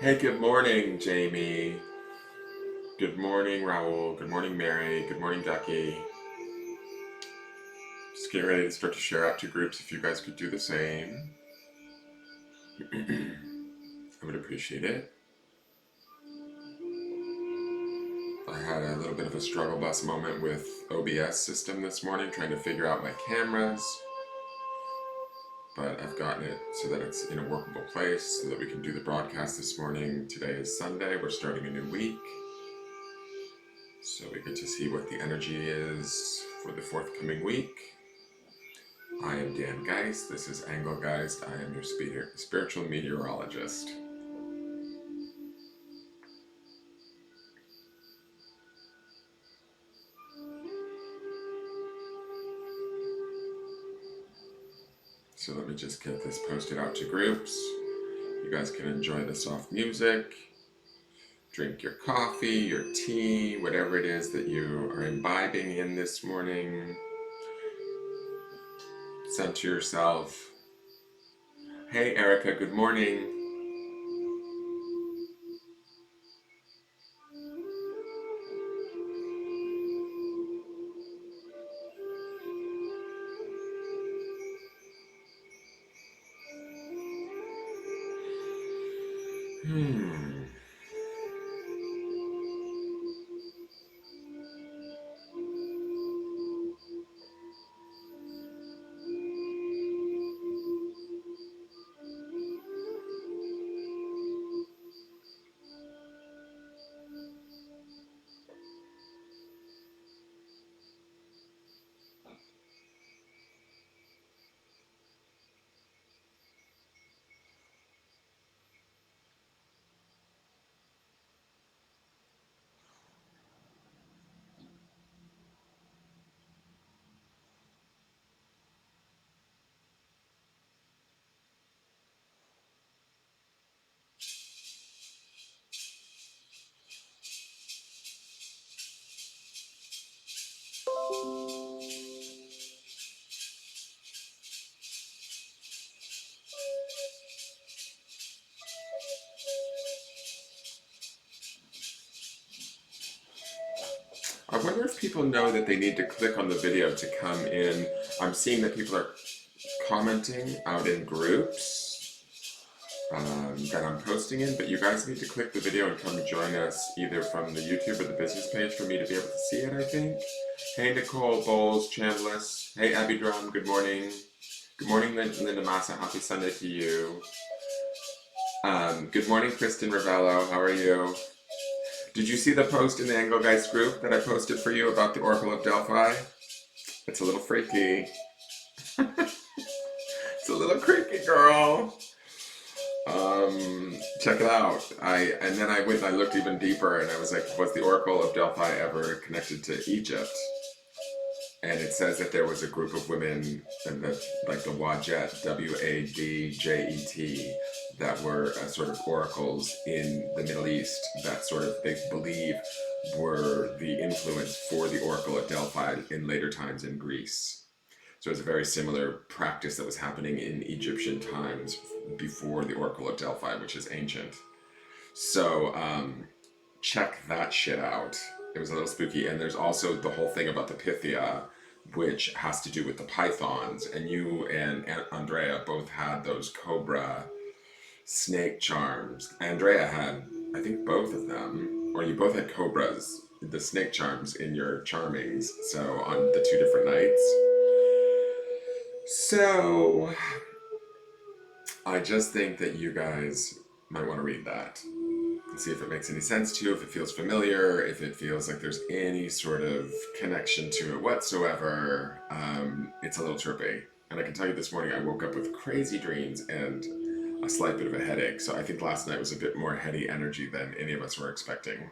Hey, good morning, Jamie. Good morning, Raul. Good morning, Mary. Good morning, Ducky. Just getting ready to start to share out to groups. If you guys could do the same, I would appreciate it. I had a little bit of a struggle bus moment with OBS system this morning, trying to figure out my cameras, but I've gotten it so that it's in a workable place so that we can do the broadcast this morning. Today is Sunday. We're starting a new week. So we get to see what the energy is for the forthcoming week. I am Dan Geist. This is Engelgeist. I am your spiritual meteorologist. So let me just get this posted out to groups. You guys can enjoy the soft music, drink your coffee, your tea, whatever it is that you are imbibing in this morning. Center yourself. Hey, Erica, good morning. Hmm. I wonder if people know that they need to click on the video to come in. I'm seeing that people are commenting out in groups that I'm posting in, but you guys need to click the video and come join us either from the YouTube or the business page for me to be able to see it, I think. Hey, Nicole Bowles, Chambliss. Hey, Abby Drum, good morning. Good morning, Linda Massa. Happy Sunday to you. Good morning, Kristen Ravello. How are you? Did you see the post in the Engelgeist group that I posted for you about the Oracle of Delphi? It's a little freaky. It's a little creepy, girl. Check it out. And then I went and I looked even deeper, and I was like, was the Oracle of Delphi ever connected to Egypt? And it says that there was a group of women, and that, like the Wajet, Wadjet, that were sort of oracles in the Middle East that sort of they believe were the influence for the Oracle at Delphi in later times in Greece. So it's a very similar practice that was happening in Egyptian times before the Oracle at Delphi, which is ancient. So check that shit out. It was a little spooky. And there's also the whole thing about the Pythia, which has to do with the pythons. And you and Andrea both had those cobra snake charms. Andrea had, I think, both of them. Or you both had cobras, the snake charms in your charmings. So on the two different nights. So I just think that you guys might want to read that and see if it makes any sense to you, if it feels familiar, if it feels like there's any sort of connection to it whatsoever. It's a little trippy. And I can tell you this morning I woke up with crazy dreams and a slight bit of a headache. So I think last night was a bit more heady energy than any of us were expecting.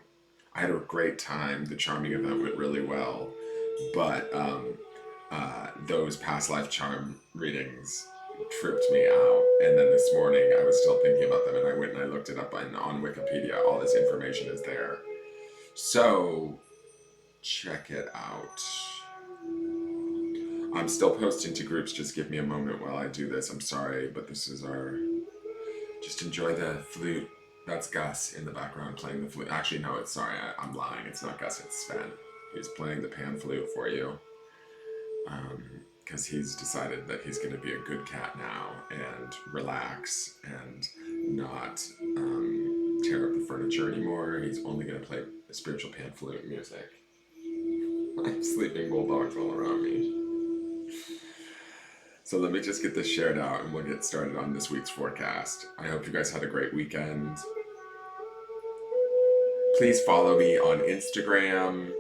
I had a great time. The charming event went really well. But those past life charm readings tripped me out. And then this morning I was still thinking about them, and I went and I looked it up on Wikipedia. All this information is there. So check it out. I'm still posting to groups. Just give me a moment while I do this. I'm sorry, but this is our... Just enjoy the flute That's Gus in the background playing the flute. Actually, no, I'm lying. It's not Gus, it's Sven. He's playing the pan flute for you. Because he's decided that he's going to be a good cat now and relax and not tear up the furniture anymore. He's only going to play spiritual pan flute music. I have sleeping bulldogs all around me. So let me just get this shared out and we'll get started on this week's forecast. I hope you guys had a great weekend. Please follow me on Instagram.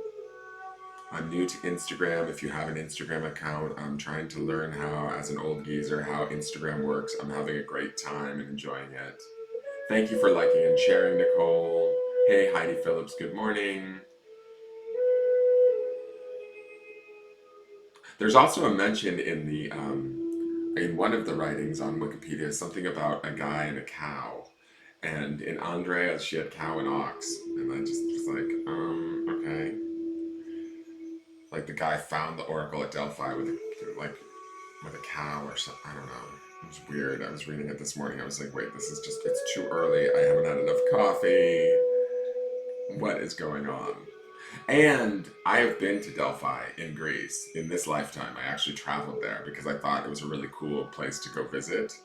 I'm new to Instagram. If you have an Instagram account, I'm trying to learn how, as an old geezer, how Instagram works. I'm having a great time and enjoying it. Thank you for liking and sharing, Nicole. Hey, Heidi Phillips, good morning. There's also a mention in one of the writings on Wikipedia, something about a guy and a cow. And in Andrea, she had cow and ox. And I just was like, okay. Like the guy found the oracle at Delphi with a cow or something. I don't know. It was weird. I was reading it this morning. I was like, wait, it's too early. I haven't had enough coffee. What is going on? And I have been to Delphi in Greece in this lifetime. I actually traveled there because I thought it was a really cool place to go visit.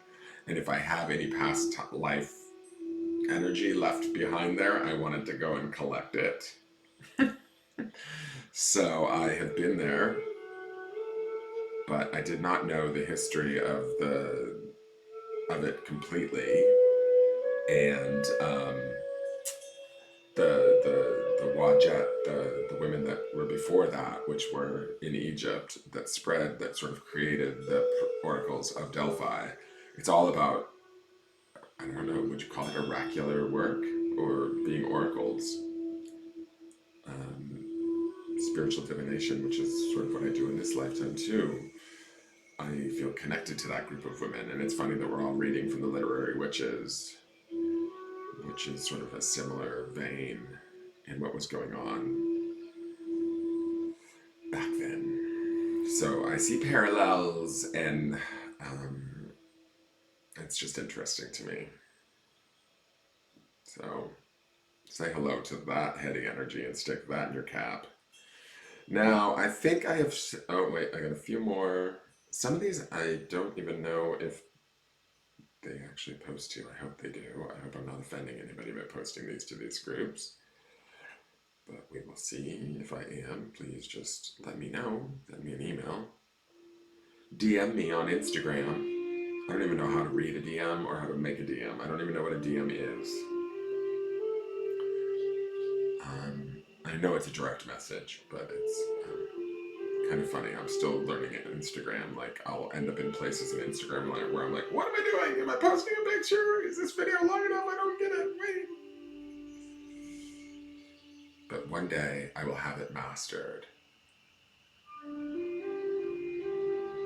And if I have any past life energy left behind there, I wanted to go and collect it. So I have been there, but I did not know the history of it completely. And the Wajet, the women that were before that, which were in Egypt, that sort of created the oracles of Delphi. It's all about, I don't know, would you call it oracular work or being oracles? Spiritual divination, which is sort of what I do in this lifetime too. I feel connected to that group of women, and it's funny that we're all reading from the Literary Witches, which is sort of a similar vein in what was going on back then. So I see parallels, and it's just interesting to me. So say hello to that heady energy and stick that in your cap. Now, I think I have, oh wait, I got a few more. Some of these I don't even know if they actually post to. I hope they do. I hope I'm not offending anybody by posting these to these groups. But we will see. If I am, please just let me know. Send me an email. DM me on Instagram. I don't even know how to read a DM or how to make a DM. I don't even know what a DM is. I know it's a direct message, but it's kind of funny. I'm still learning it on Instagram. Like, I'll end up in places in Instagram where I'm like, what am I doing? Am I posting a picture? Is this video long enough? I don't get it. Wait. But one day I will have it mastered.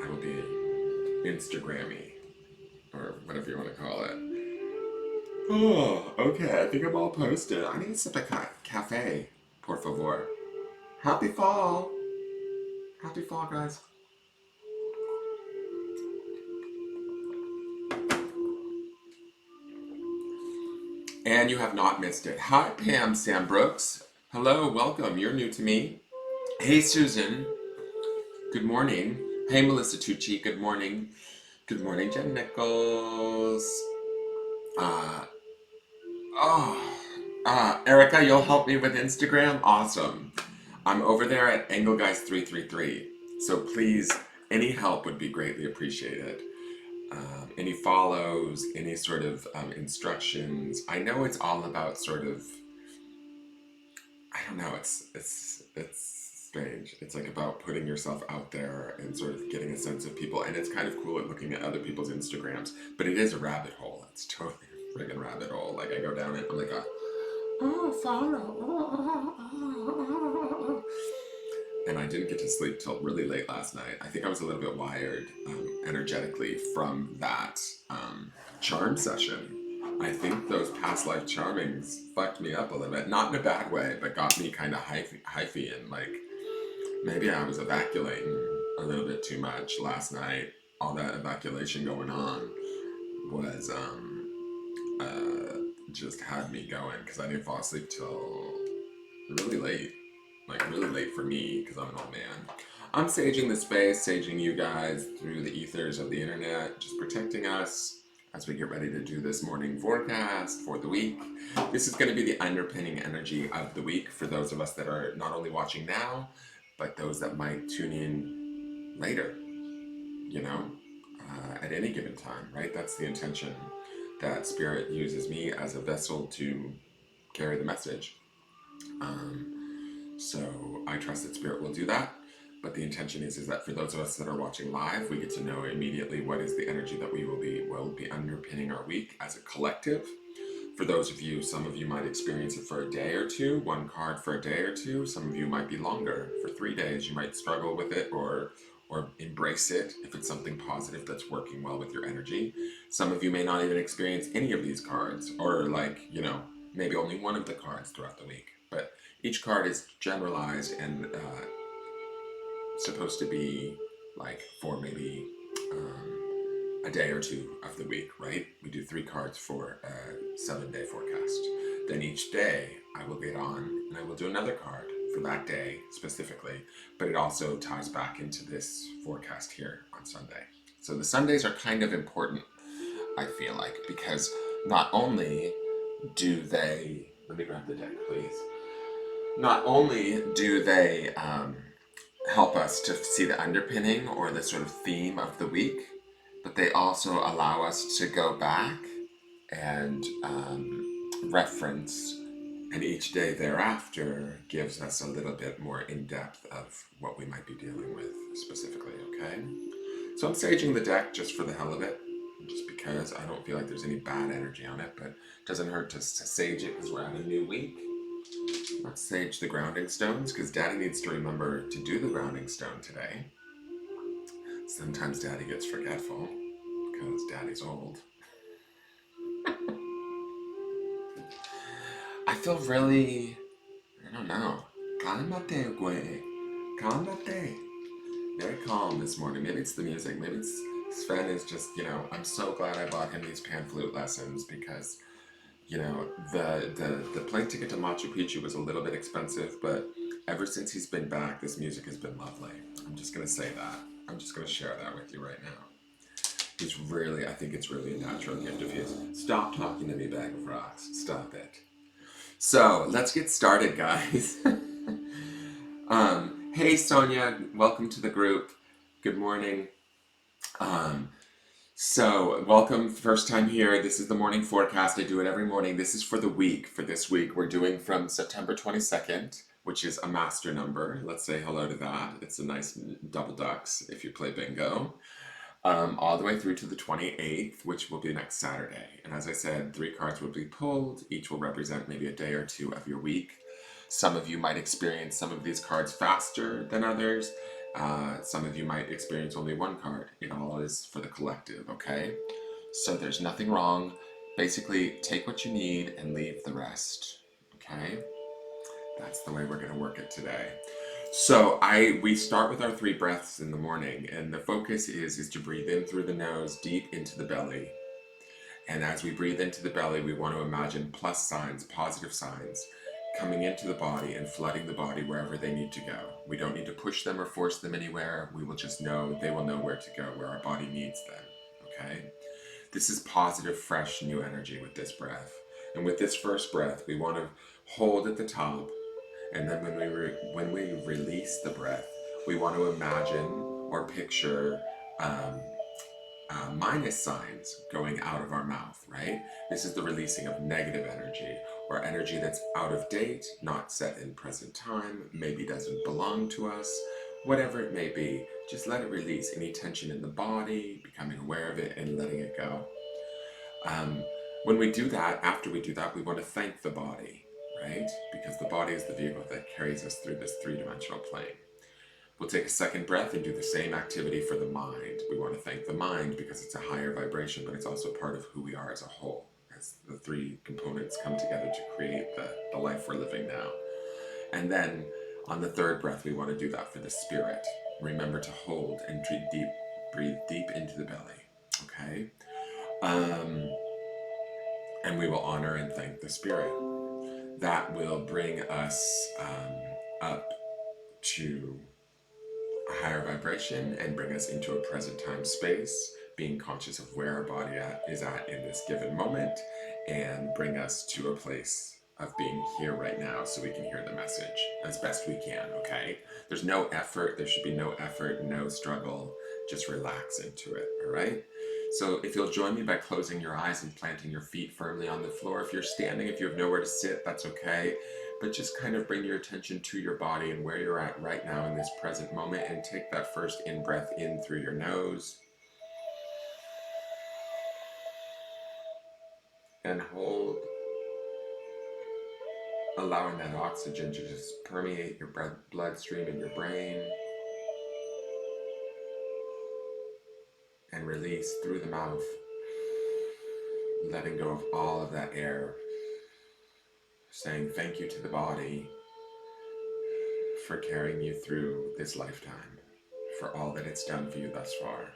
I will be Instagrammy, or whatever you want to call it. Oh, okay. I think I'm all posted. I need a sip of cafe, por favor. Happy fall. Happy fall, guys. And you have not missed it. Hi, Pam Sam Brooks. Hello, welcome. You're new to me. Hey, Susan. Good morning. Hey, Melissa Tucci. Good morning. Good morning, Jen Nichols. Erica, you'll help me with Instagram? Awesome. I'm over there at Engelgeist 333. So please, any help would be greatly appreciated. Any follows, any sort of instructions. I know it's all about sort of, I don't know, it's strange. It's like about putting yourself out there and sort of getting a sense of people. And it's kind of cool at looking at other people's Instagrams, but it is a rabbit hole. It's totally a friggin' rabbit hole. Like I go down it, I'm like, follow. And I didn't get to sleep till really late last night. I think I was a little bit wired energetically from that charm session. I think those past life charmings fucked me up a little bit. Not in a bad way, but got me kind of hyphy and like maybe I was evacuating a little bit too much last night. All that evacuation going on was just had me going because I didn't fall asleep till really late. Like really late for me because I'm an old man. I'm saging the space, saging you guys through the ethers of the internet, just protecting us as we get ready to do this morning forecast for the week. This is going to be the underpinning energy of the week for those of us that are not only watching now, but those that might tune in later, you know, at any given time, right? That's the intention that Spirit uses me as a vessel to carry the message. So I trust that Spirit will do that. But the intention is that for those of us that are watching live, we get to know immediately what is the energy that we will be underpinning our week as a collective. For those of you, some of you might experience it for a day or two, one card for a day or two. Some of you might be longer. For 3 days, you might struggle with it or embrace it if it's something positive that's working well with your energy. Some of you may not even experience any of these cards, or like, maybe only one of the cards throughout the week. But each card is generalized and supposed to be like for maybe a day or two of the week, right? We do 3 cards for a 7-day forecast. Then each day I will get on and I will do another card for that day specifically, but it also ties back into this forecast here on Sunday. So the Sundays are kind of important, I feel like, because not only do they, let me grab the deck, please. Not only do they help us to see the underpinning or the sort of theme of the week, but they also allow us to go back and reference, and each day thereafter gives us a little bit more in depth of what we might be dealing with specifically, okay? So I'm saging the deck just for the hell of it, just because I don't feel like there's any bad energy on it, but it doesn't hurt to sage it because we're at a new week. Let's sage the grounding stones because Daddy needs to remember to do the grounding stone today. Sometimes Daddy gets forgetful because Daddy's old. I feel really, I don't know, calmate, güey. Calmate. Very calm this morning. Maybe it's the music. Maybe it's Sven is just, I'm so glad I bought him these pan flute lessons because, the plane ticket to Machu Picchu was a little bit expensive, but ever since he's been back, this music has been lovely. I'm just going to say that. I'm just going to share that with you right now. I think it's really a natural gift of his. Stop talking to me, bag of rocks. Stop it. So, let's get started, guys. Hey, Sonia. Welcome to the group. Good morning. So, welcome. First time here. This is the morning forecast. I do it every morning. This is for the week. For this week, we're doing from September 22nd, which is a master number. Let's say hello to that. It's a nice double ducks if you play bingo. All the way through to the 28th, which will be next Saturday. And as I said, 3 cards will be pulled. Each will represent maybe a day or two of your week. Some of you might experience some of these cards faster than others. Some of you might experience only 1 card. It all is for the collective, okay? So there's nothing wrong. Basically, take what you need and leave the rest, okay? That's the way we're going to work it today. So we start with our 3 breaths in the morning, and the focus is to breathe in through the nose, deep into the belly. And as we breathe into the belly, we want to imagine plus signs, positive signs, coming into the body and flooding the body wherever they need to go. We don't need to push them or force them anywhere. We will just know, they will know where to go, where our body needs them, okay? This is positive, fresh, new energy with this breath. And with this first breath, we want to hold at the top. And then when we release the breath, we want to imagine or picture minus signs going out of our mouth, right? This is the releasing of negative energy or energy that's out of date, not set in present time, maybe doesn't belong to us, whatever it may be. Just let it release any tension in the body, becoming aware of it and letting it go. When we do that, after we do that, we want to thank the body, right? Because the body is the vehicle that carries us through this 3-dimensional plane. We'll take a second breath and do the same activity for the mind. We want to thank the mind because it's a higher vibration, but it's also part of who we are as a whole, as the 3 components come together to create the life we're living now. And then on the third breath, we want to do that for the spirit. Remember to hold and breathe deep into the belly, okay? And And we will honor and thank the Spirit. That will bring us up to a higher vibration and bring us into a present time space, being conscious of where our body is at in this given moment, and bring us to a place of being here right now so we can hear the message as best we can, okay? There's no effort, there should be no effort, no struggle, just relax into it, all right? So if you'll join me by closing your eyes and planting your feet firmly on the floor. If you're standing, if you have nowhere to sit, that's okay. But just kind of bring your attention to your body and where you're at right now in this present moment, and take that first in-breath in through your nose. And hold, allowing that oxygen to just permeate your bloodstream in your brain. And release through the mouth, letting go of all of that air, saying thank you to the body for carrying you through this lifetime, for all that it's done for you thus far.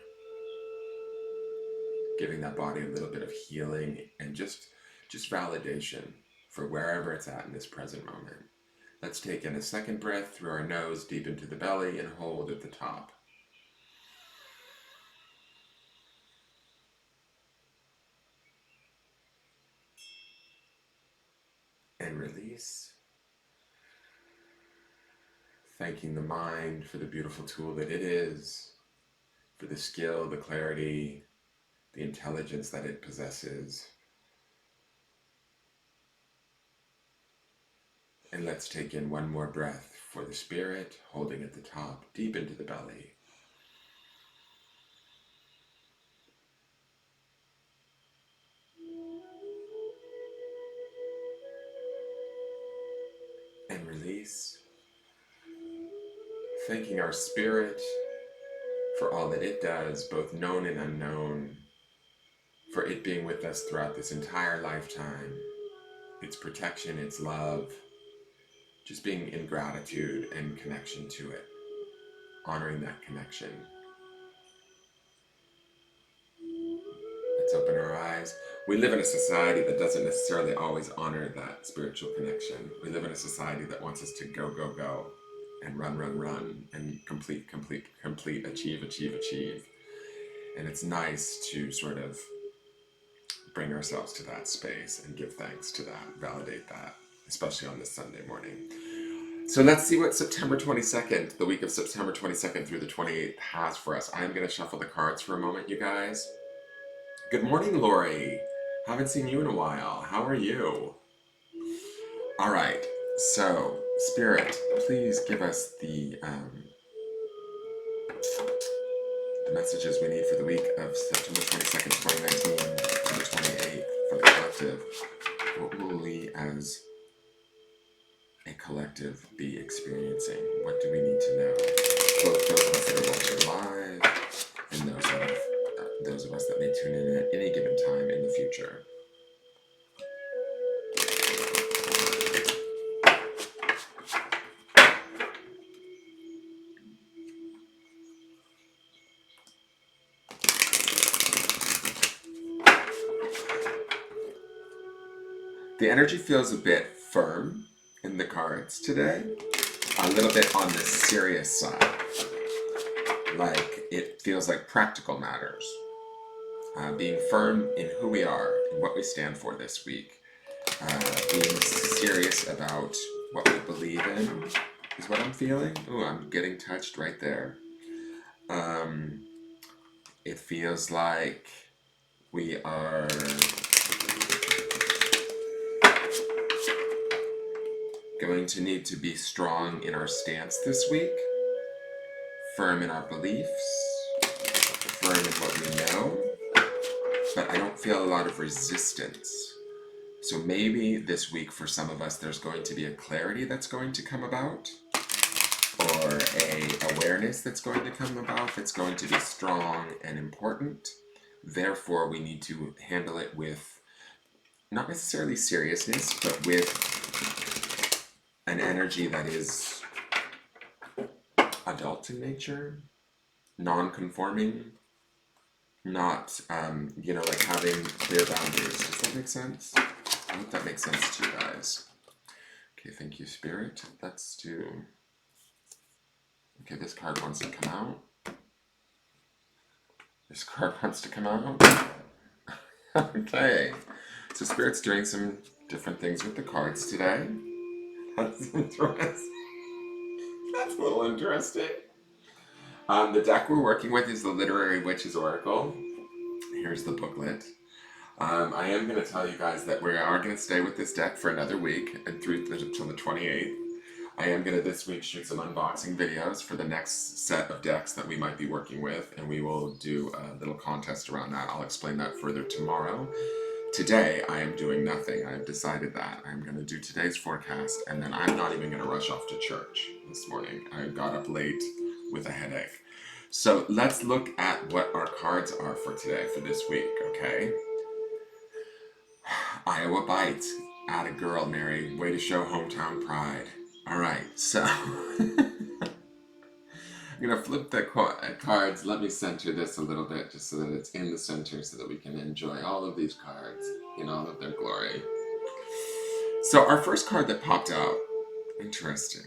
Giving that body a little bit of healing and just validation for wherever it's at in this present moment. Let's take in a second breath through our nose, deep into the belly, and hold at the top. And release. Thanking the mind for the beautiful tool that it is, for the skill, the clarity, the intelligence that it possesses. And let's take in one more breath for the spirit, holding at the top, deep into the belly. And release. Thanking our spirit for all that it does, both known and unknown, for it being with us throughout this entire lifetime, its protection, its love, just being in gratitude and connection to it, honoring that connection. Let's open our eyes. We live in a society that doesn't necessarily always honor that spiritual connection. We live in a society that wants us to go, go, go, and run, run, run, and complete, complete, complete, achieve, achieve, achieve. And it's nice to sort of bring ourselves to that space and give thanks to that, validate that, especially on this Sunday morning. So let's see what September 22nd, the week of September 22nd through the 28th has for us. I'm going to shuffle the cards for a moment, you guys. Good morning, Lori. Haven't seen you in a while. How are you? All right. So, Spirit, please give us the messages we need for the week of September 22nd, 2019 to the 28th for the collective. What will we as a collective be experiencing? What do we need to know? Both those of us that are watching live and those of us that may tune in at any given time in the future. The energy feels a bit firm in the cards today, a little bit on the serious side. Like it feels like practical matters. Being firm in who we are and what we stand for this week. Being serious about what we believe in is what I'm feeling. Ooh, I'm getting touched right there. It feels like we are going to need to be strong in our stance this week, firm in our beliefs, firm in what we know, but I don't feel a lot of resistance. So maybe this week for some of us there's going to be a clarity that's going to come about, or a awareness that's going to come about that's going to be strong and important. Therefore, we need to handle it with not necessarily seriousness, but with an energy that is adult in nature, non-conforming, not, like having clear boundaries. Does that make sense? I hope that makes sense to you guys. Okay, thank you, Spirit. Let's do. Okay, this card wants to come out. This card wants to come out. Okay. So Spirit's doing some different things with the cards today. That's interesting. That's a little interesting. The deck we're working with is the Literary Witch's Oracle. Here's the booklet. I am going to tell you guys that we are going to stay with this deck for another week and through until the 28th. I am going to this week shoot some unboxing videos for the next set of decks that we might be working with, and we will do a little contest around that. I'll explain that further tomorrow. Today, I am doing nothing. I have decided that. I'm going to do today's forecast, and then I'm not even going to rush off to church this morning. I got up late with a headache. So let's look at what our cards are for today, for this week, okay? Iowa Bite. Atta girl, Mary. Way to show hometown pride. Alright, so I'm going to flip the cards. Let me center this a little bit just so that it's in the center so that we can enjoy all of these cards in all of their glory. So our first card that popped out, interesting,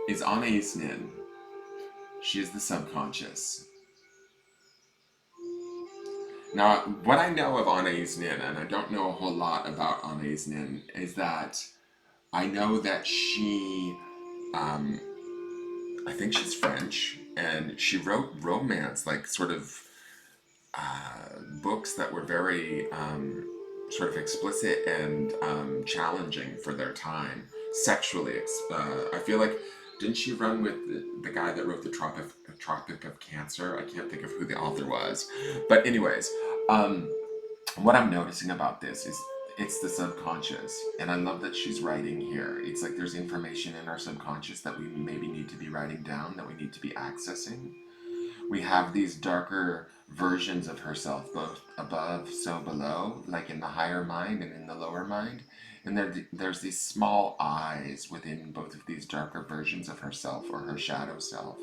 is Anais Nin. She is the subconscious. Now, what I know of Anais Nin, and I don't know a whole lot about Anais Nin, is that I know that she, I think she's French, and she wrote romance, like sort of books that were very sort of explicit and challenging for their time, sexually. I feel like, didn't she run with the guy that wrote the Tropic of Cancer? I can't think of who the author was. But anyways, what I'm noticing about this is it's the subconscious, and I love that she's writing here. It's like there's information in our subconscious that we maybe need to be writing down, that we need to be accessing. We have these darker versions of herself, both above, so below, like in the higher mind and in the lower mind. And there's these small eyes within both of these darker versions of herself, or her shadow self.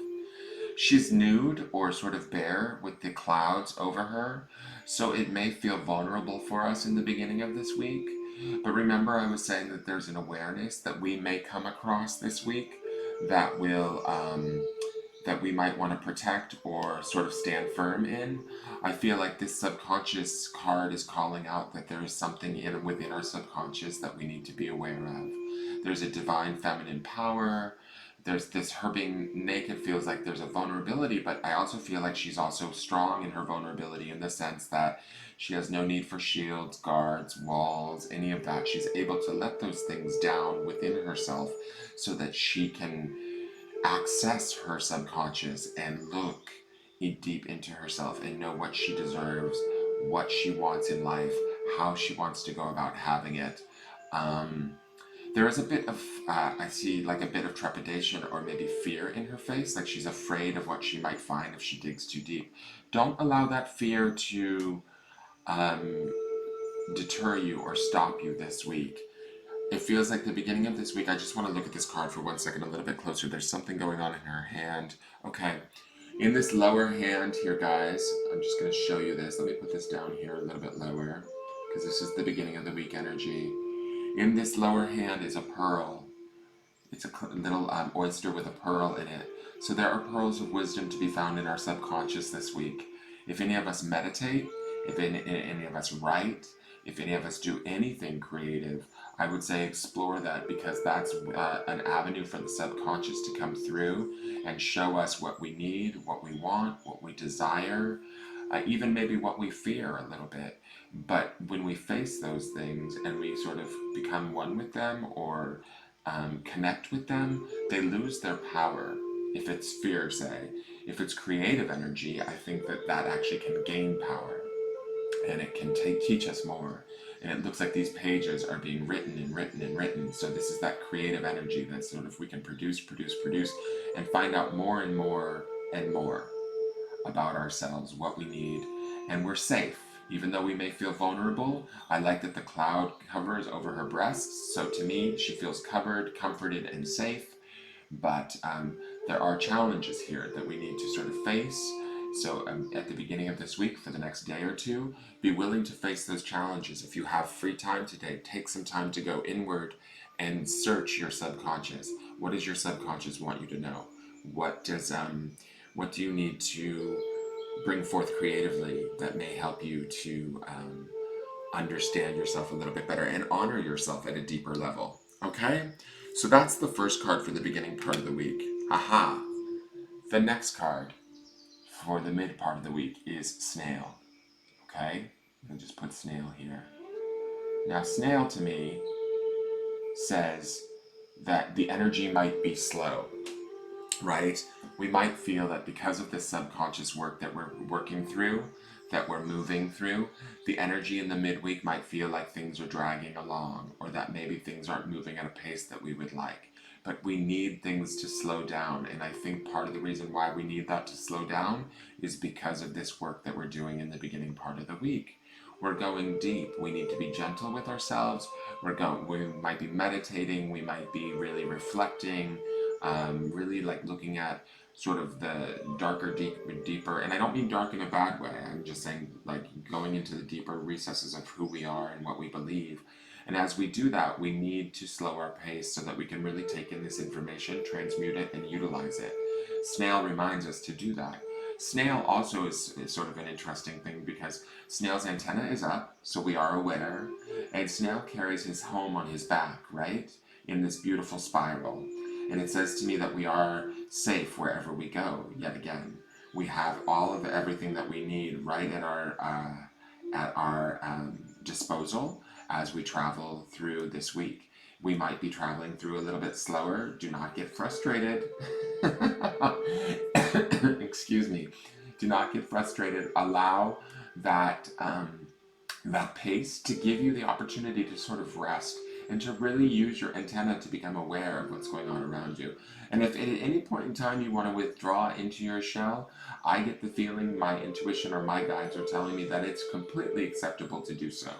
She's nude or sort of bare with the clouds over her, so it may feel vulnerable for us in the beginning of this week. But remember, I was saying that there's an awareness that we may come across this week that will that we might want to protect or sort of stand firm in. I feel like this subconscious card is calling out that there is something within our subconscious that we need to be aware of. There's a divine feminine power. There's this, her being naked feels like there's a vulnerability, but I also feel like she's also strong in her vulnerability in the sense that she has no need for shields, guards, walls, any of that. She's able to let those things down within herself so that she can access her subconscious and look deep into herself and know what she deserves, what she wants in life, how she wants to go about having it. There is a bit of, I see like a bit of trepidation or maybe fear in her face, like she's afraid of what she might find if she digs too deep. Don't allow that fear to deter you or stop you this week. It feels like the beginning of this week. I just want to look at this card for 1 second a little bit closer. There's something going on in her hand. Okay. In this lower hand here, guys, I'm just going to show you this. Let me put this down here a little bit lower because this is the beginning of the week energy. In this lower hand is a pearl. It's a little oyster with a pearl in it. So there are pearls of wisdom to be found in our subconscious this week. If any of us meditate, if any of us write, if any of us do anything creative, I would say explore that, because that's an avenue for the subconscious to come through and show us what we need, what we want, what we desire, even maybe what we fear a little bit. But when we face those things and we sort of become one with them or connect with them, they lose their power. If it's fear, say, if it's creative energy, I think that that actually can gain power and it can teach us more. And it looks like these pages are being written and written and written. So this is that creative energy that sort of we can produce, and find out more and more and more about ourselves, what we need, and we're safe. Even though we may feel vulnerable, I like that the cloud covers over her breasts. So to me, she feels covered, comforted, and safe. But there are challenges here that we need to sort of face So at the beginning of this week, for the next day or two, be willing to face those challenges. If you have free time today, take some time to go inward and search your subconscious. What does your subconscious want you to know? What do you need to bring forth creatively that may help you to understand yourself a little bit better and honor yourself at a deeper level? Okay? So that's the first card for the beginning part of the week. Aha! The next card for the mid part of the week is snail. Okay? I'll just put snail here. Now, snail to me says that the energy might be slow, right? We might feel that because of this subconscious work that we're working through, that we're moving through, the energy in the midweek might feel like things are dragging along, or that maybe things aren't moving at a pace that we would like. But we need things to slow down, and I think part of the reason why we need that to slow down is because of this work that we're doing in the beginning part of the week. We're going deep. We need to be gentle with ourselves. We might be meditating. We might be really reflecting, really like looking at sort of the darker, deeper, and I don't mean dark in a bad way. I'm just saying like going into the deeper recesses of who we are and what we believe. And as we do that, we need to slow our pace so that we can really take in this information, transmute it, and utilize it. Snail reminds us to do that. Snail also is sort of an interesting thing because snail's antenna is up, so we are aware, and snail carries his home on his back, right? In this beautiful spiral. And it says to me that we are safe wherever we go, yet again. We have all of everything that we need right at our disposal as we travel through this week. We might be traveling through a little bit slower. Do not get frustrated. Excuse me. Do not get frustrated. Allow that that pace to give you the opportunity to sort of rest and to really use your antenna to become aware of what's going on around you. And if at any point in time you want to withdraw into your shell, I get the feeling my intuition or my guides are telling me that it's completely acceptable to do so.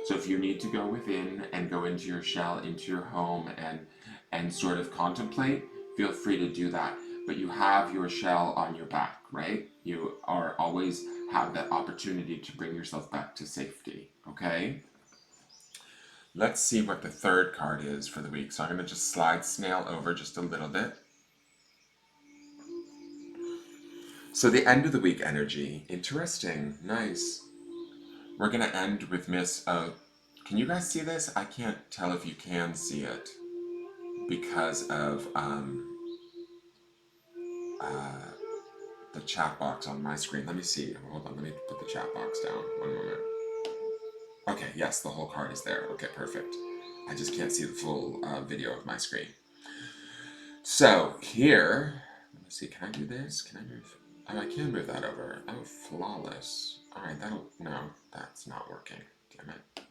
So if you need to go within and go into your shell, into your home, and sort of contemplate, feel free to do that. But you have your shell on your back, right? You are always have that opportunity to bring yourself back to safety, okay? Let's see what the third card is for the week. So I'm going to just slide snail over just a little bit. So the end of the week energy, interesting, nice. We're going to end with Miss, can you guys see this? I can't tell if you can see it because of the chat box on my screen. Let me see. Hold on, let me put the chat box down. One moment. Okay, yes, the whole card is there. Okay, perfect. I just can't see the full video of my screen. So here, let me see. Can I do this? Can I move? Oh, I can move that over. Oh, flawless. All right, no, that's not working. Damn it.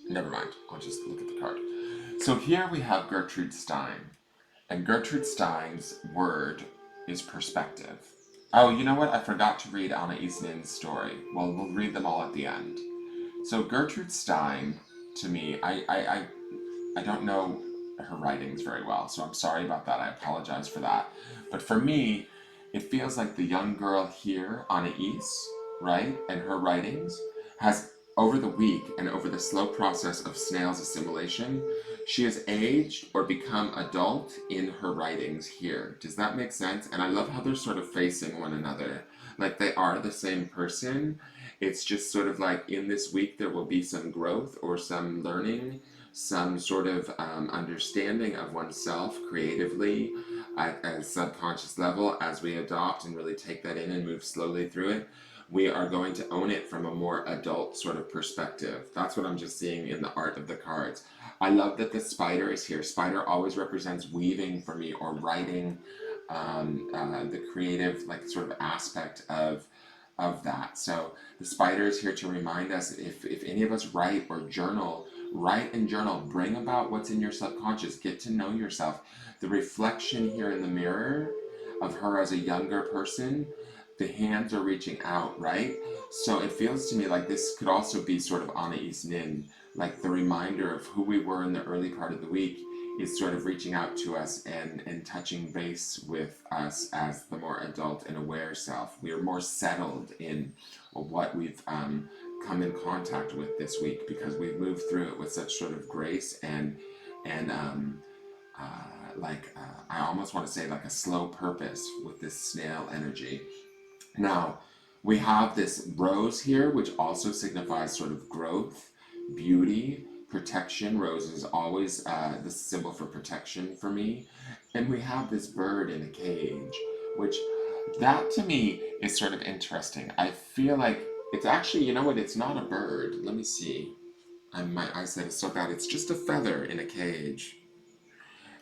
Never mind. I'll just look at the card. So here we have Gertrude Stein. And Gertrude Stein's word is perspective. Oh, you know what? I forgot to read Anna Nin's story. Well, we'll read them all at the end. So Gertrude Stein, to me, I don't know her writings very well, so I'm sorry about that. I apologize for that. But for me, it feels like the young girl here, Anais, right, and her writings, has, over the week and over the slow process of snail's assimilation, she has aged or become adult in her writings here. Does that make sense? And I love how they're sort of facing one another. Like they are the same person. It's just sort of like in this week there will be some growth or some learning, some sort of understanding of oneself creatively at a subconscious level as we adopt and really take that in and move slowly through it. We are going to own it from a more adult sort of perspective. That's what I'm just seeing in the art of the cards. I love that the spider is here. Spider always represents weaving for me or writing, the creative like sort of aspect of that. So the spider is here to remind us if any of us write or journal, write and journal, bring about what's in your subconscious, get to know yourself. The reflection here in the mirror of her as a younger person, the hands are reaching out, right? So it feels to me like this could also be sort of Anais Nin, like the reminder of who we were in the early part of the week is sort of reaching out to us and touching base with us as the more adult and aware self. We are more settled in what we've come in contact with this week because we've moved through it with such sort of grace and I almost want to say like a slow purpose with this snail energy. Now, we have this rose here, which also signifies sort of growth, beauty, protection. Rose is always the symbol for protection for me. And we have this bird in a cage, which that to me is sort of interesting. I feel like it's actually, you know what, it's not a bird. Let me see. My eyesight is so bad. It's just a feather in a cage.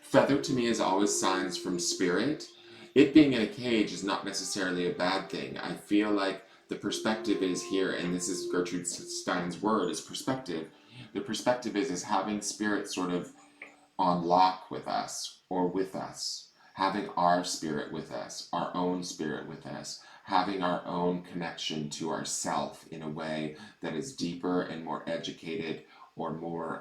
Feather to me is always signs from spirit. It being in a cage is not necessarily a bad thing. I feel like the perspective is here, and this is Gertrude Stein's word, is perspective. The perspective is having spirit sort of on lock with us or with us, having our spirit with us, our own spirit with us, having our own connection to ourself in a way that is deeper and more educated or more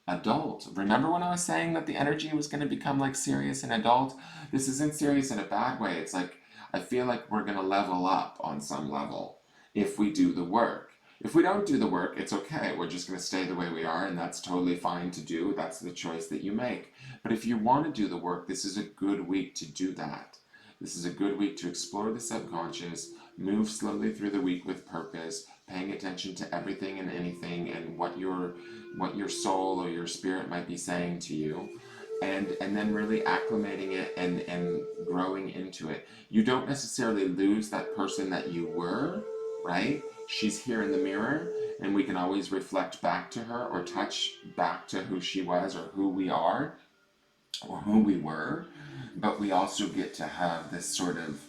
adult. Remember when I was saying that the energy was going to become like serious and adult? This isn't serious in a bad way. It's like I feel like we're going to level up on some level if we do the work. If we don't do the work, it's okay. We're just going to stay the way we are, and that's totally fine to do. That's the choice that you make. But if you want to do the work, this is a good week to do that. This is a good week to explore the subconscious, move slowly through the week with purpose, paying attention to everything and anything and what your soul or your spirit might be saying to you. And then really acclimating it and growing into it. You don't necessarily lose that person that you were, right? She's here in the mirror, and we can always reflect back to her or touch back to who she was or who we are or who we were. But we also get to have this sort of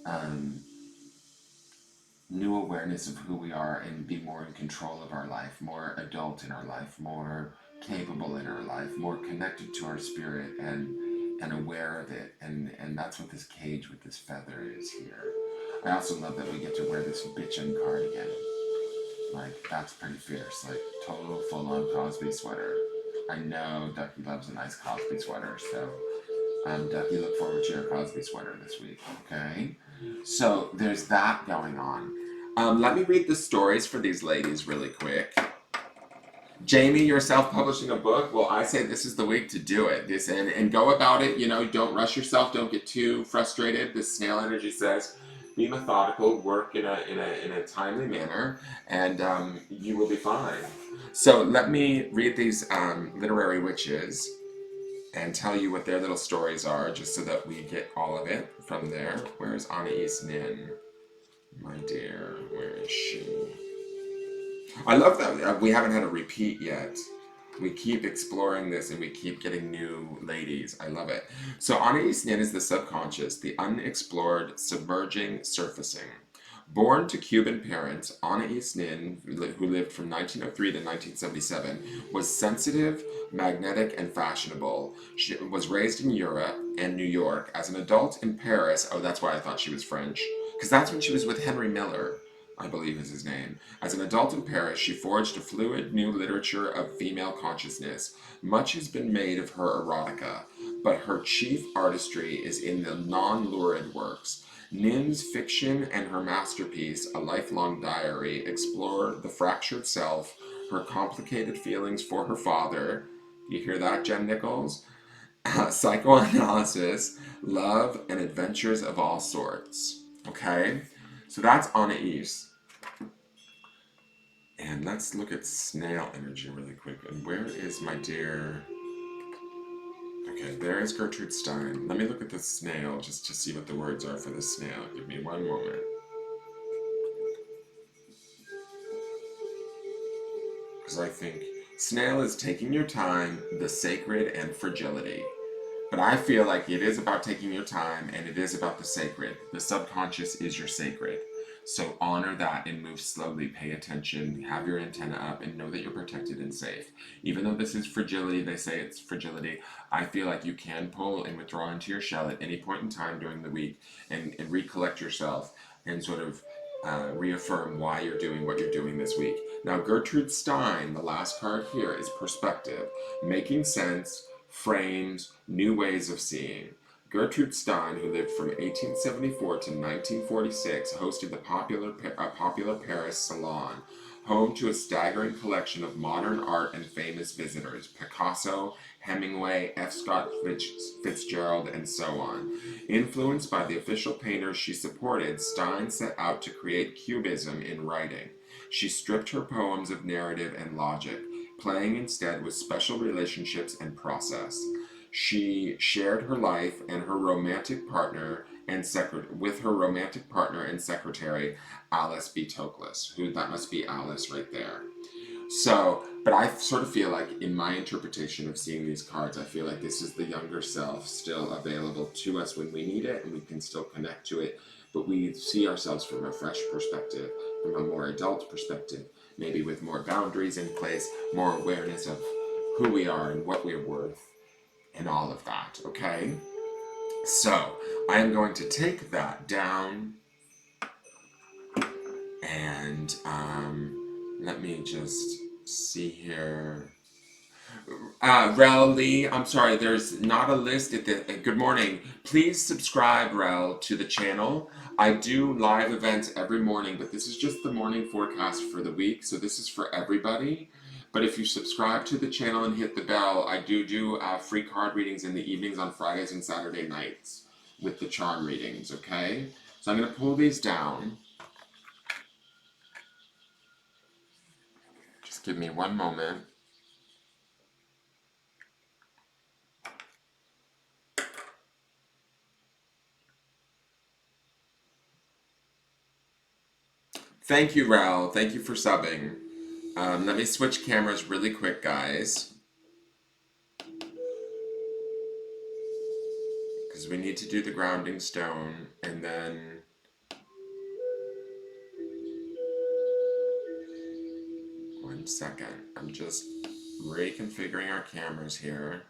um, new awareness of who we are and be more in control of our life, more adult in our life, more capable in our life, more connected to our spirit and aware of it. And that's what this cage with this feather is here. I also love that we get to wear this bitchin' cardigan. Like, that's pretty fierce. Like, total full-on Cosby sweater. I know Ducky loves a nice Cosby sweater, so Ducky, look forward to your Cosby sweater this week, okay? So, there's that going on. Let me read the stories for these ladies really quick. Jamie, you're self-publishing a book. Well, I say this is the week to do it. This and go about it. You know, don't rush yourself. Don't get too frustrated. This snail energy says, be methodical, work in a timely manner, and you will be fine. So let me read these literary witches and tell you what their little stories are, just so that we get all of it from there. Where's Anais Nin? My dear, where is she? I love that we haven't had a repeat yet. We keep exploring this and we keep getting new ladies. I love it. So Anais Nin is the subconscious, the unexplored, submerging, surfacing. Born to Cuban parents, Anais Nin, who lived from 1903 to 1977, was sensitive, magnetic, and fashionable. She was raised in Europe and New York. As an adult in Paris, oh, that's why I thought she was French, because that's when she was with Henry Miller, I believe is his name. As an adult in Paris, she forged a fluid new literature of female consciousness. Much has been made of her erotica, but her chief artistry is in the non-lurid works. Nin's fiction and her masterpiece, A Lifelong Diary, explore the fractured self, her complicated feelings for her father. You hear that, Jen Nichols? Psychoanalysis, love, and adventures of all sorts. Okay? So that's Anais. And let's look at snail energy really quick. And where is my dear... Okay, there is Gertrude Stein. Let me look at the snail just to see what the words are for the snail. Give me one moment. Because I think snail is taking your time, the sacred, and fragility. But I feel like it is about taking your time and it is about the sacred. The subconscious is your sacred. So honor that and move slowly, pay attention, have your antenna up, and know that you're protected and safe. Even though this is fragility, they say it's fragility, I feel like you can pull and withdraw into your shell at any point in time during the week and recollect yourself and sort of reaffirm why you're doing what you're doing this week. Now, Gertrude Stein, the last card here, is perspective, making sense, frames, new ways of seeing. Gertrude Stein, who lived from 1874 to 1946, hosted a popular Paris salon, home to a staggering collection of modern art and famous visitors: Picasso, Hemingway, F. Scott Fitzgerald, and so on. Influenced by the official painters she supported, Stein set out to create cubism in writing. She stripped her poems of narrative and logic, playing instead with special relationships and process. She shared her life and her romantic partner and with her romantic partner and secretary, Alice B. Toklas, who that must be Alice right there. So, but I sort of feel like in my interpretation of seeing these cards, I feel like this is the younger self still available to us when we need it, and we can still connect to it, but we see ourselves from a fresh perspective, from a more adult perspective, maybe with more boundaries in place, more awareness of who we are and what we're worth, and all of that, okay? So, I am going to take that down, and let me just see here. Rel Lee, I'm sorry, there's not a list at the. Good morning. Please subscribe, Rel, to the channel. I do live events every morning, but this is just the morning forecast for the week, so this is for everybody. But if you subscribe to the channel and hit the bell, I do free card readings in the evenings on Fridays and Saturday nights with the charm readings, okay? So I'm going to pull these down. Just give me one moment. Thank you, Rel. Thank you for subbing. Let me switch cameras really quick, guys. Because we need to do the grounding stone, and then... One second. I'm just reconfiguring our cameras here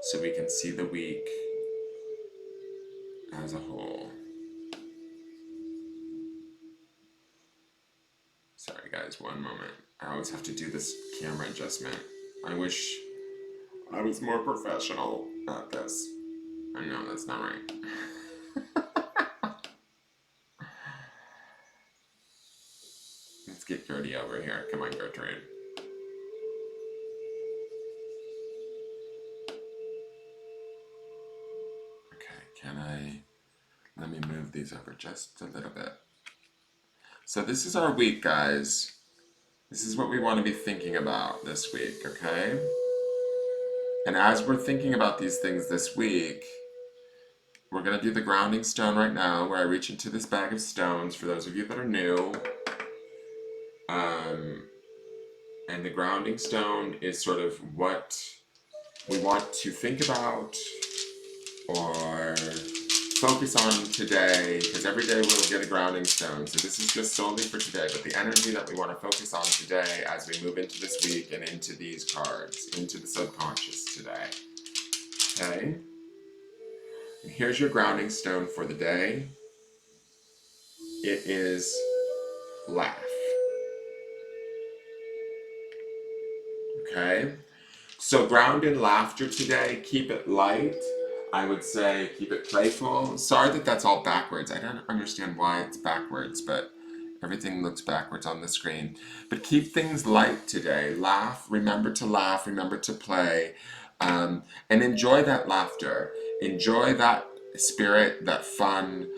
so we can see the week as a whole. Sorry guys, one moment. I always have to do this camera adjustment. I wish I was more professional at this. I know, that's not right. Let's get Gertie over here. Come on, Gertrude. Okay, let me move these over just a little bit. So this is our week, guys. This is what we want to be thinking about this week, okay? And as we're thinking about these things this week, we're going to do the grounding stone right now, where I reach into this bag of stones for those of you that are new. And the grounding stone is sort of what we want to think about or focus on today, because every day we'll get a grounding stone. So this is just solely for today, but the energy that we want to focus on today as we move into this week and into these cards, into the subconscious today. Okay? And here's your grounding stone for the day. It is laugh. Okay? So ground in laughter today. Keep it light. I would say keep it playful. Sorry that that's all backwards. I don't understand why it's backwards, but everything looks backwards on the screen. But keep things light today. Laugh. Remember to laugh. Remember to play. And enjoy that laughter. Enjoy that spirit, that fun.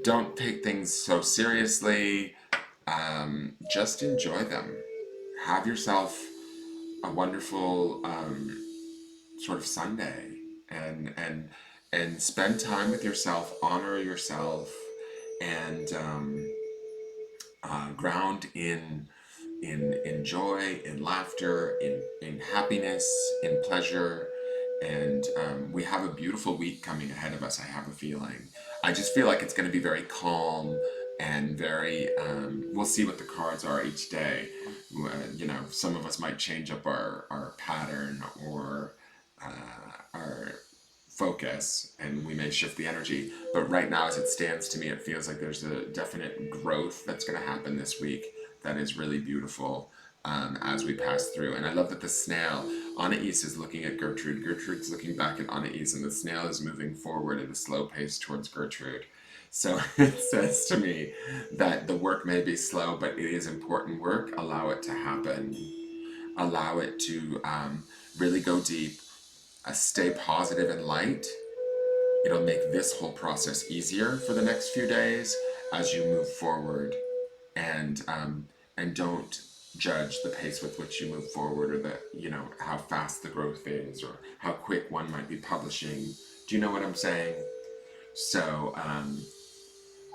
Don't take things so seriously. Just enjoy them. Have yourself a wonderful sort of Sunday, and spend time with yourself, honor yourself, and ground in joy, in laughter, in happiness, in pleasure. And we have a beautiful week coming ahead of us, I have a feeling. I just feel like it's going to be very calm and very, we'll see what the cards are each day. You know, some of us might change up our pattern or our focus, and we may shift the energy. But right now, as it stands, to me, it feels like there's a definite growth that's going to happen this week that is really beautiful. as we pass through. And I love that the snail, Anais is looking at Gertrude, Gertrude's looking back at Anais, and the snail is moving forward at a slow pace towards Gertrude. So it says to me that the work may be slow, but it is important work. Allow it to happen. Allow it to really go deep. Stay positive and light. It'll make this whole process easier for the next few days as you move forward, and don't judge the pace with which you move forward, or how fast the growth is, or how quick one might be publishing. Do you know what I'm saying? So,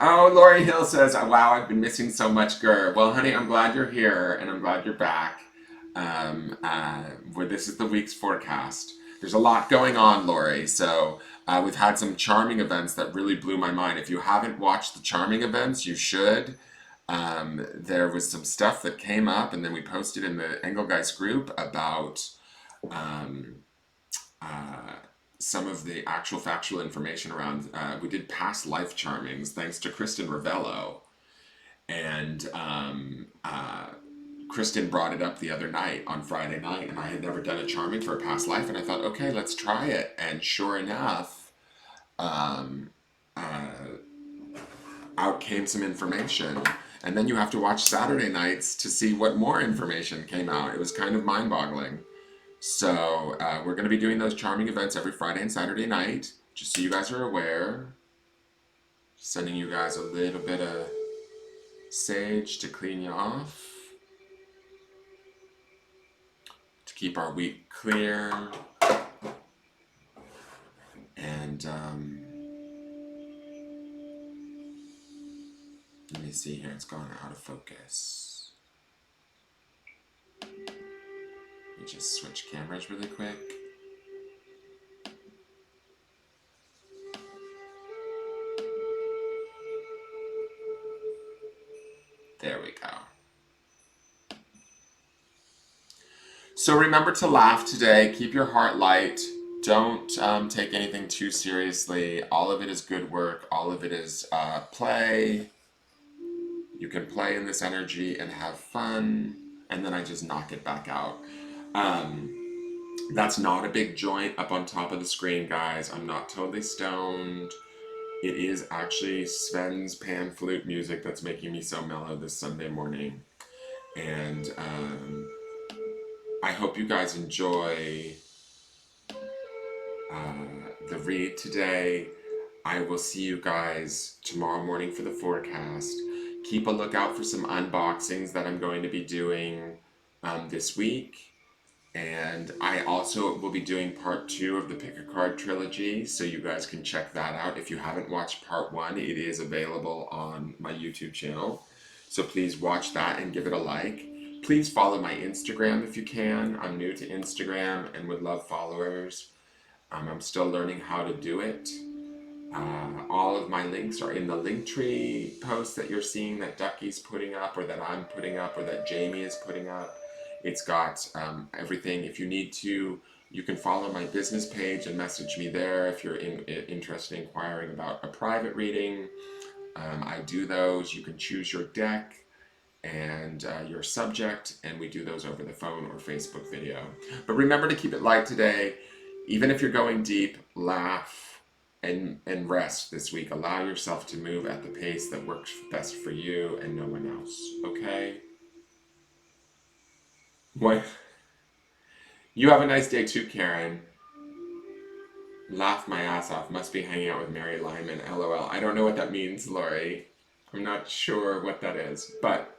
oh, Lori Hill says, "Oh, wow, I've been missing so much, Gur." Well, honey, I'm glad you're here, and I'm glad you're back. Where this is the week's forecast. There's a lot going on, Lori. So we've had some charming events that really blew my mind. If you haven't watched the charming events, you should. There was some stuff that came up, and then we posted in the Engelgeist group about um, uh, some of the actual factual information around. We did past life charmings thanks to Kristen Ravello, and Kristen brought it up the other night on Friday night, and I had never done a charming for a past life, and I thought, okay, let's try it. And sure enough, um, uh, out came some information. And then you have to watch Saturday nights to see what more information came out. It was kind of mind boggling. So we're going to be doing those charming events every Friday and Saturday night, just so you guys are aware. Sending you guys a little bit of sage to clean you off, to keep our week clear. And let me see here, it's gone out of focus. Let me just switch cameras really quick. There we go. So remember to laugh today. Keep your heart light. Don't take anything too seriously. All of it is good work. All of it is play. You can play in this energy and have fun. And then I just knock it back out. That's not a big joint up on top of the screen, guys. I'm not totally stoned. It is actually Sven's pan flute music that's making me so mellow this Sunday morning. And I hope you guys enjoy the read today. I will see you guys tomorrow morning for the forecast. Keep a lookout for some unboxings that I'm going to be doing this week. And I also will be doing part 2 of the Pick a Card trilogy, so you guys can check that out. If you haven't watched part 1, it is available on my YouTube channel. So please watch that and give it a like. Please follow my Instagram if you can. I'm new to Instagram and would love followers. I'm still learning how to do it. All of my links are in the Linktree post that you're seeing that Ducky's putting up, or that I'm putting up, or that Jamie is putting up. It's got everything. If you need to, you can follow my business page and message me there if you're interested in inquiring about a private reading. I do those. You can choose your deck and your subject, and we do those over the phone or Facebook video. But remember to keep it light today. Even if you're going deep, laugh and rest this week. Allow yourself to move at the pace that works best for you and no one else. Okay? What? You have a nice day too, Karen. Laugh my ass off. Must be hanging out with Mary Lyman. LOL. I don't know what that means, Lori. I'm not sure what that is. But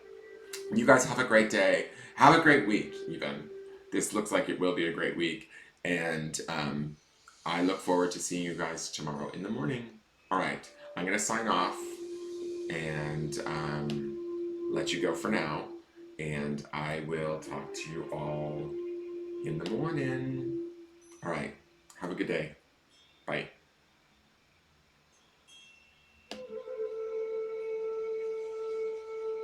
you guys have a great day. Have a great week, even. This looks like it will be a great week. And I look forward to seeing you guys tomorrow in the morning. All right. I'm going to sign off and let you go for now. And I will talk to you all in the morning. All right. Have a good day. Bye.